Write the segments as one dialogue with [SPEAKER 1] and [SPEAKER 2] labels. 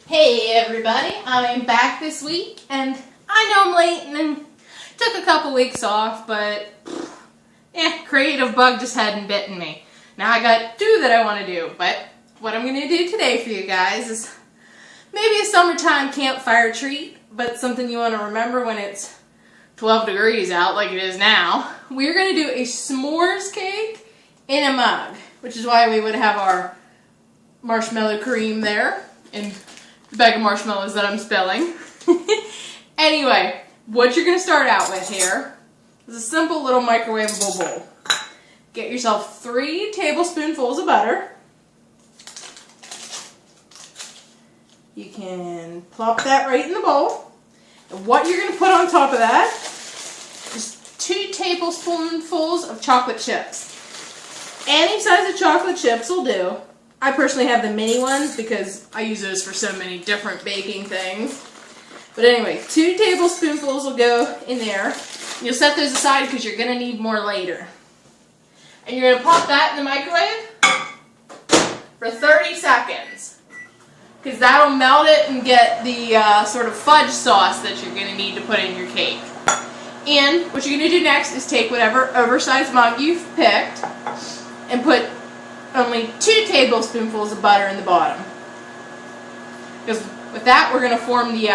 [SPEAKER 1] Hey everybody, I'm back this week, and I know I'm late and took a couple weeks off, but creative bug just hadn't bitten me. Now I got two that I want to do, but what I'm going to do today for you guys is maybe a summertime campfire treat, but something you want to remember when it's 12 degrees out like it is now. We're going to do a s'mores cake in a mug, which is why we would have our marshmallow cream there and the bag of marshmallows that I'm spilling. Anyway, what you're going to start out with here is a simple little microwavable bowl. Get yourself 3 tablespoonfuls of butter. You can plop that right in the bowl. And what you're going to put on top of that is 2 tablespoonfuls of chocolate chips. Any size of chocolate chips will do. I personally have the mini ones because I use those for so many different baking things. But anyway, 2 tablespoonfuls will go in there. You'll set those aside because you're going to need more later. And you're going to pop that in the microwave for 30 seconds. Because that'll melt it and get the sort of fudge sauce that you're going to need to put in your cake. And what you're going to do next is take whatever oversized mug you've picked and put only 2 tablespoonfuls of butter in the bottom. Because with that, we're going to form the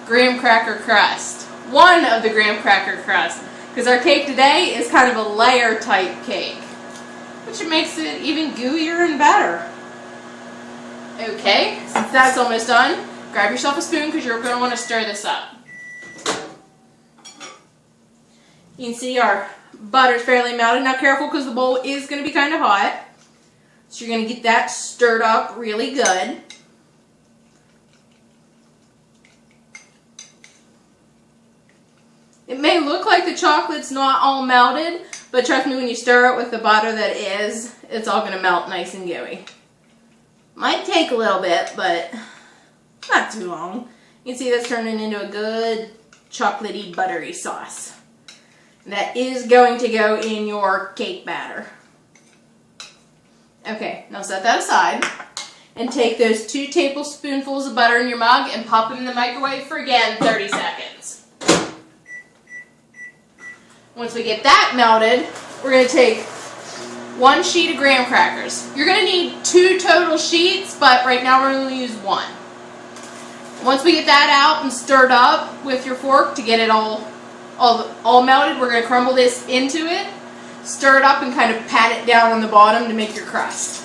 [SPEAKER 1] graham cracker crust. One of the graham cracker crust. Because our cake today is kind of a layer type cake, which makes it even gooier and better. Okay, since that's almost done, grab yourself a spoon because you're going to want to stir this up. You can see our butter's fairly melted. Now careful because the bowl is going to be kind of hot. So you're going to get that stirred up really good. It may look like the chocolate's not all melted, but trust me, when you stir it with the butter that is, it's all going to melt nice and gooey. Might take a little bit, but not too long. You can see that's turning into a good chocolatey, buttery sauce. That is going to go in your cake batter. Okay, now set that aside and take those 2 tablespoonfuls of butter in your mug and pop them in the microwave for, again, 30 seconds. Once we get that melted, we're going to take 1 sheet of graham crackers. You're going to need 2 total sheets, but right now we're going to use 1. Once we get that out and stirred up with your fork to get it all melted, we're going to crumble this into it. Stir it up and kind of pat it down on the bottom to make your crust.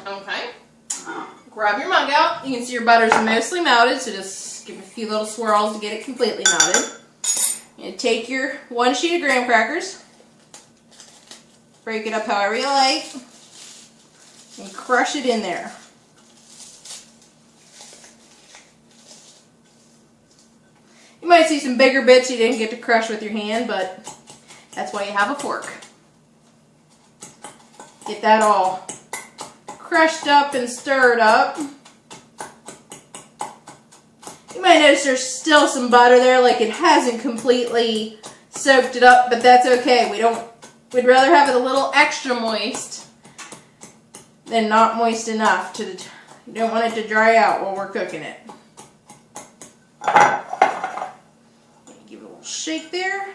[SPEAKER 1] Okay. Grab your mug out. You can see your butter's mostly melted, so just give it a few little swirls to get it completely melted. And take your 1 sheet of graham crackers. Break it up however you like. And crush it in there. You might see some bigger bits you didn't get to crush with your hand, but that's why you have a fork. Get that all crushed up and stirred up. You might notice there's still some butter there, like it hasn't completely soaked it up, but that's okay. We'd rather have it a little extra moist than not moist enough. You don't want it to dry out while we're cooking it. Give it a little shake there.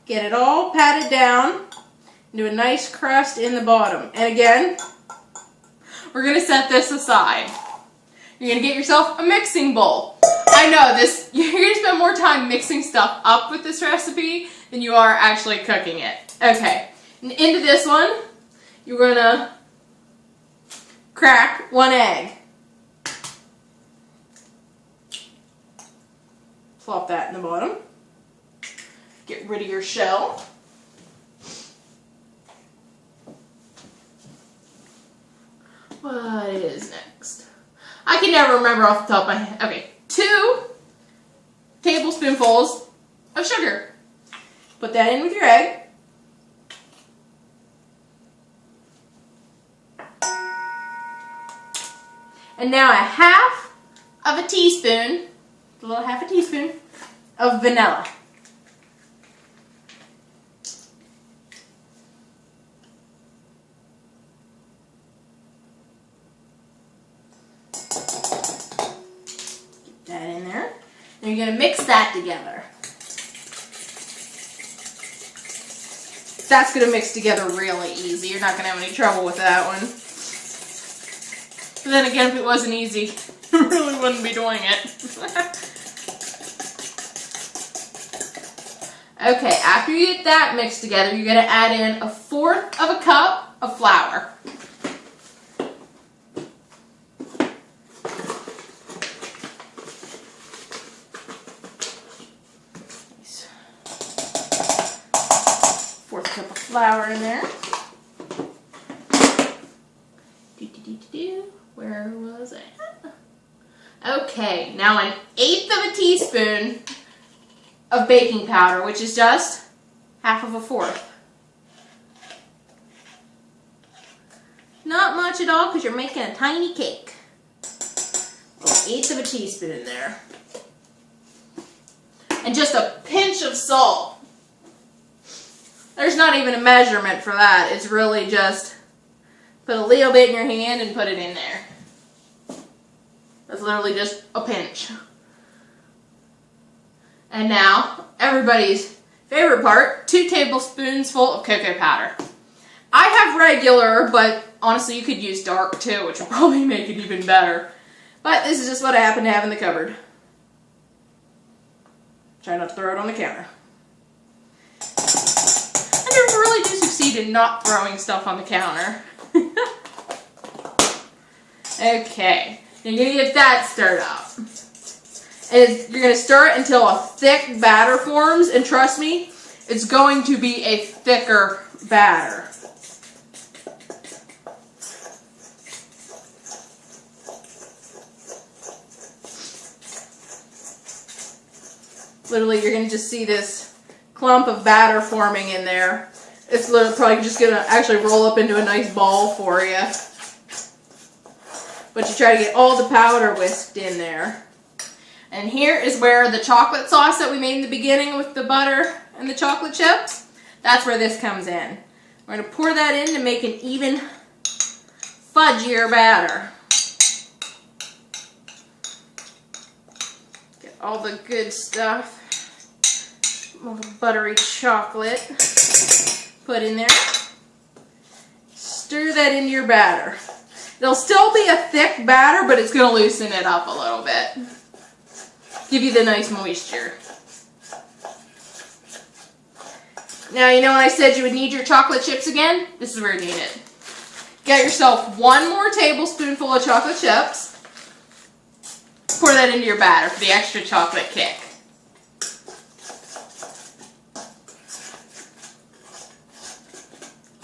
[SPEAKER 1] Get it all patted down. Do a nice crust in the bottom. And again, we're going to set this aside. You're going to get yourself a mixing bowl. I know this, you're going to spend more time mixing stuff up with this recipe than you are actually cooking it. Okay, and into this one, you're going to crack 1 egg. Plop that in the bottom. Get rid of your shell. What is next? I can never remember off the top of my head. Okay, 2 tablespoonfuls of sugar. Put that in with your egg. And now a half of a teaspoon a little half a teaspoon of vanilla. Get that in there. And you're going to mix that together. That's going to mix together really easy. You're not going to have any trouble with that one. But then again, if it wasn't easy, I really wouldn't be doing it. Okay, after you get that mixed together, you're going to add in 1/4 of a cup of flour. Nice. 1/4 cup of flour in there. Where was it? Okay, now 1/8 of a teaspoon of baking powder, which is just 1/2 of a 1/4. Not much at all because you're making a tiny cake. 1/8 of a teaspoon in there. And just a pinch of salt. There's not even a measurement for that. It's really just put a little bit in your hand and put it in there. That's literally just a pinch. And now, everybody's favorite part, 2 tablespoons full of cocoa powder. I have regular, but honestly you could use dark too, which will probably make it even better. But this is just what I happen to have in the cupboard. Try not to throw it on the counter. I never really do succeed in not throwing stuff on the counter. Okay, you're going to get that stirred up. And you're going to stir it until a thick batter forms, and trust me, it's going to be a thicker batter. Literally, you're going to just see this clump of batter forming in there. It's literally probably just going to actually roll up into a nice ball for you. But you try to get all the powder whisked in there. And here is where the chocolate sauce that we made in the beginning with the butter and the chocolate chips, that's where this comes in. We're going to pour that in to make an even fudgier batter. Get all the good stuff. All the buttery chocolate put in there. Stir that into your batter. It'll still be a thick batter, but it's going to loosen it up a little bit. Give you the nice moisture. Now, you know when I said you would need your chocolate chips again? This is where you need it. Get yourself 1 more tablespoonful of chocolate chips. Pour that into your batter for the extra chocolate kick.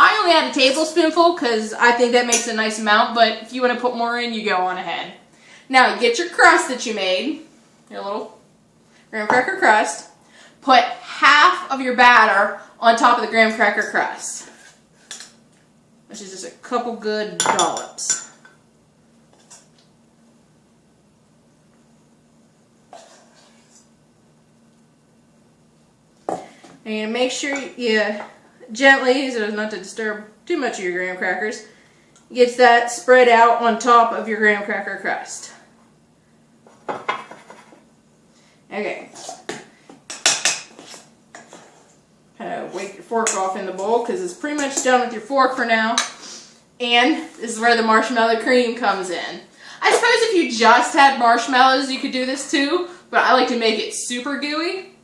[SPEAKER 1] I only add a tablespoonful because I think that makes a nice amount, but if you want to put more in, you go on ahead. Now, get your crust that you made, your little graham cracker crust. Put 1/2 of your batter on top of the graham cracker crust, which is just a couple good dollops. And you're going to make sure you gently, so as not to disturb too much of your graham crackers, gets that spread out on top of your graham cracker crust. Okay. Kind of wake your fork off in the bowl because it's pretty much done with your fork for now. And this is where the marshmallow cream comes in. I suppose if you just had marshmallows, you could do this too, but I like to make it super gooey.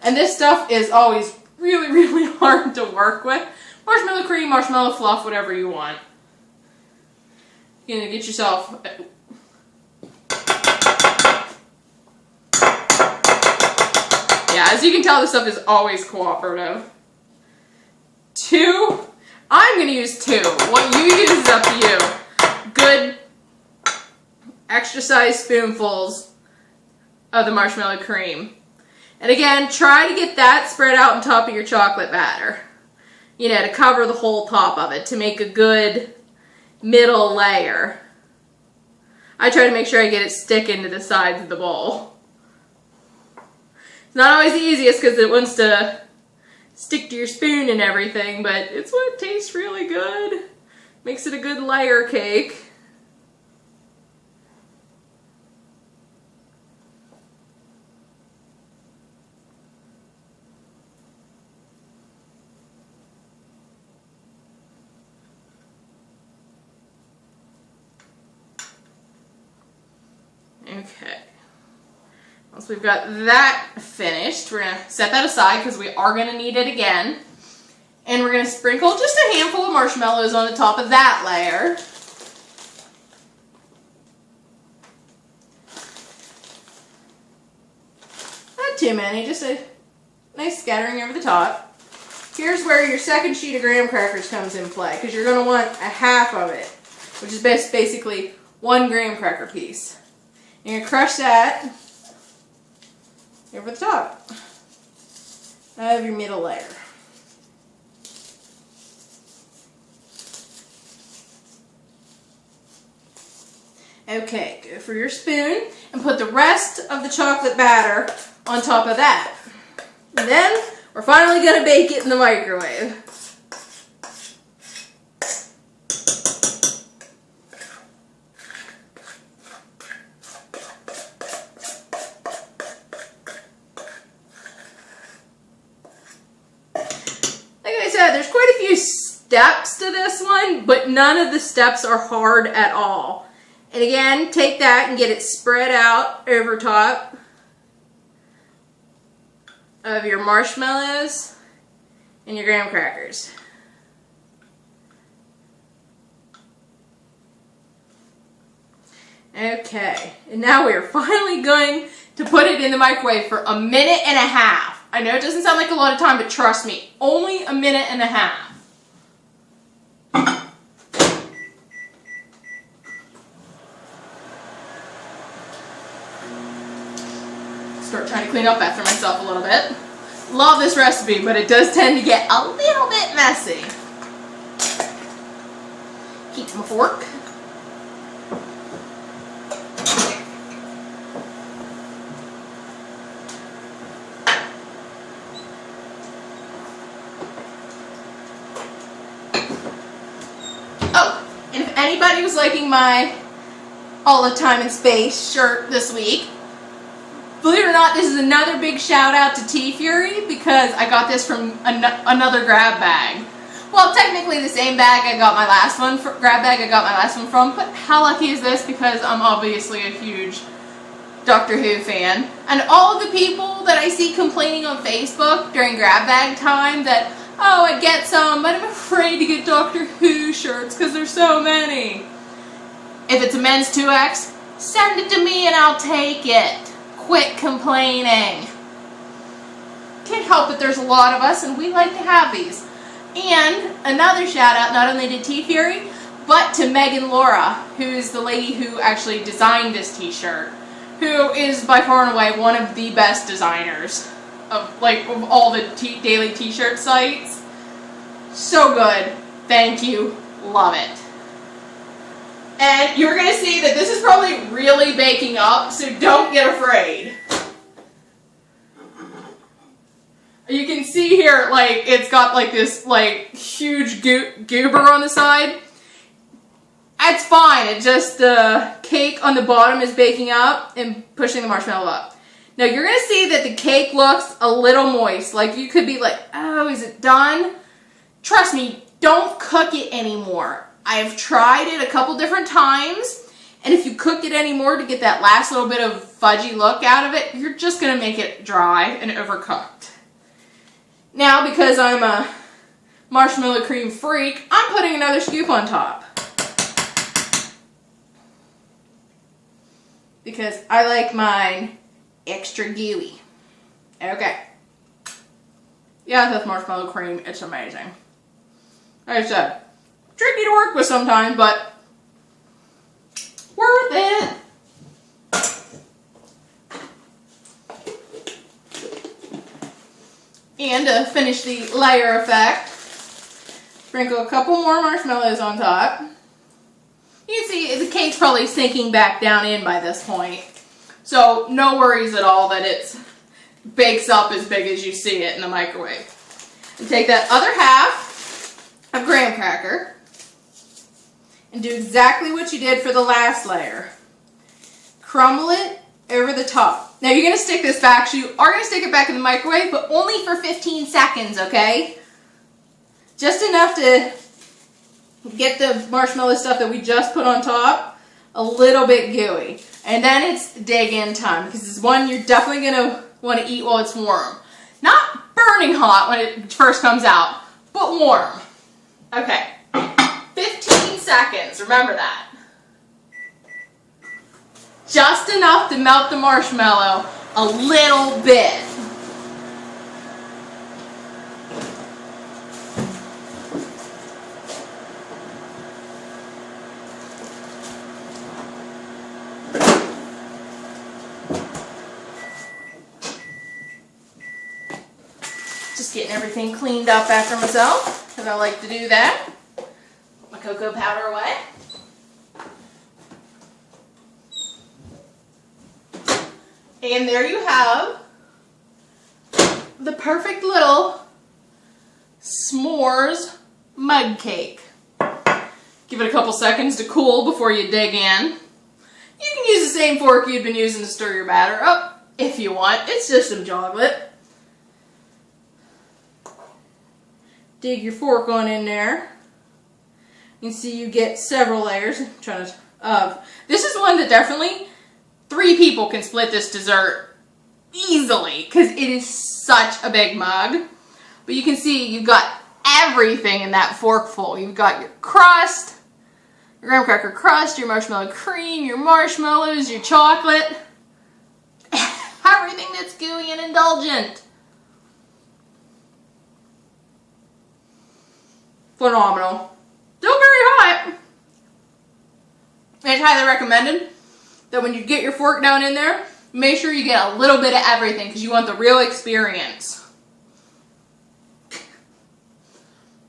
[SPEAKER 1] And this stuff is always really, really hard to work with. Marshmallow cream, marshmallow fluff, whatever you want. You're going to get yourself... Yeah, as you can tell, this stuff is always cooperative. 2. I'm going to use 2. What you use is up to you. Good extra sized spoonfuls of the marshmallow cream. And again, try to get that spread out on top of your chocolate batter. You know, to cover the whole top of it, to make a good middle layer. I try to make sure I get it sticking to the sides of the bowl. It's not always the easiest because it wants to stick to your spoon and everything, but it's what tastes really good. Makes it a good layer cake. Okay. Once we've got that finished, we're going to set that aside because we are going to need it again. And we're going to sprinkle just a handful of marshmallows on the top of that layer. Not too many, just a nice scattering over the top. Here's where your second sheet of graham crackers comes in play, because you're going to want a half of it, which is basically 1 graham cracker piece. You're going to crush that over the top of your middle layer. Okay, go for your spoon and put the rest of the chocolate batter on top of that. And then we're finally going to bake it in the microwave. There's quite a few steps to this one, but none of the steps are hard at all. And again, take that and get it spread out over top of your marshmallows and your graham crackers. Okay, and now we are finally going to put it in the microwave for 1.5 minutes. I know it doesn't sound like a lot of time, but trust me, only 1.5 minutes. Start trying to clean up after myself a little bit. Love this recipe, but it does tend to get a little bit messy. Keep my fork. And if anybody was liking my All the Time and Space shirt this week, believe it or not, this is another big shout out to Tea Fury because I got this from another grab bag. Well, technically the same bag I got my last one, grab bag I got my last one from, but how lucky is this because I'm obviously a huge Doctor Who fan. And all of the people that I see complaining on Facebook during grab bag time that, oh, I get some, but I'm afraid to get Doctor Who shirts because there's so many. If it's a men's 2X, send it to me and I'll take it. Quit complaining. Can't help it, there's a lot of us and we like to have these. And another shout out not only to Tea Fury, but to Megan Laura, who's the lady who actually designed this t-shirt, who is by far and away one of the best designers of all the daily t-shirt sites. So good. Thank you. Love it. And you're going to see that this is probably really baking up, so don't get afraid. You can see here, it's got this huge goober on the side. That's fine. It's just the cake on the bottom is baking up and pushing the marshmallow up. Now you're going to see that the cake looks a little moist. You could be like, oh, is it done? Trust me, don't cook it anymore. I've tried it a couple different times, and if you cook it anymore to get that last little bit of fudgy look out of it, you're just going to make it dry and overcooked. Now, because I'm a marshmallow cream freak, I'm putting another scoop on top. Because I like mine extra gooey. Okay. Yeah, that's marshmallow cream. It's amazing. Like I said, tricky to work with sometimes, but worth it. And to finish the layer effect, sprinkle a couple more marshmallows on top. You can see the cake's probably sinking back down in by this point. So no worries at all that it's bakes up as big as you see it in the microwave. And take that other half of graham cracker and do exactly what you did for the last layer. Crumble it over the top. Now you're going to stick this back, so you are going to stick it back in the microwave, but only for 15 seconds, okay? Just enough to get the marshmallow stuff that we just put on top a little bit gooey. And then it's dig in time, because it's one you're definitely going to want to eat while it's warm. Not burning hot when it first comes out, but warm. Okay, 15 seconds, remember that. Just enough to melt the marshmallow a little bit. Just getting everything cleaned up after myself, because I like to do that. Put my cocoa powder away. And there you have the perfect little s'mores mug cake. Give it a couple seconds to cool before you dig in. You can use the same fork you'd been using to stir your batter up if you want. It's just some chocolate. Dig your fork on in there. You can see you get several layers. I'm trying to, this is one that definitely 3 people can split this dessert easily, because it is such a big mug. But you can see you've got everything in that forkful. You've got your crust, your graham cracker crust, your marshmallow cream, your marshmallows, your chocolate. Everything that's gooey and indulgent. Phenomenal. Still very hot. And it's highly recommended that when you get your fork down in there, make sure you get a little bit of everything, because you want the real experience.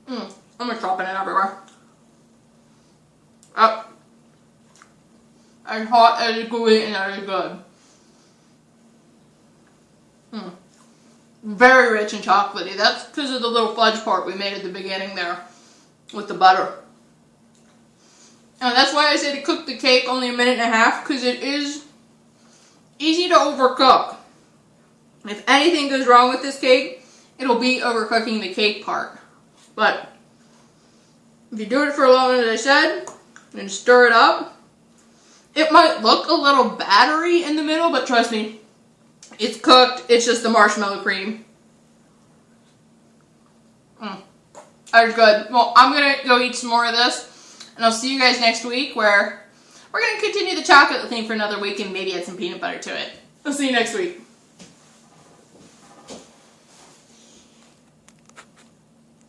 [SPEAKER 1] I'm just dropping it everywhere. Oh. As hot as it can be, and that is good. Very rich and chocolatey. That's because of the little fudge part we made at the beginning there with the butter. And that's why I said to cook the cake only 1.5 minutes, because it is easy to overcook. If anything goes wrong with this cake, it'll be overcooking the cake part. But if you do it for as long as I said, and stir it up, it might look a little battery in the middle, but trust me, it's cooked. It's just the marshmallow cream. That is good. Well, I'm going to go eat some more of this. And I'll see you guys next week, where we're going to continue the chocolate theme for another week and maybe add some peanut butter to it. I'll see you next week.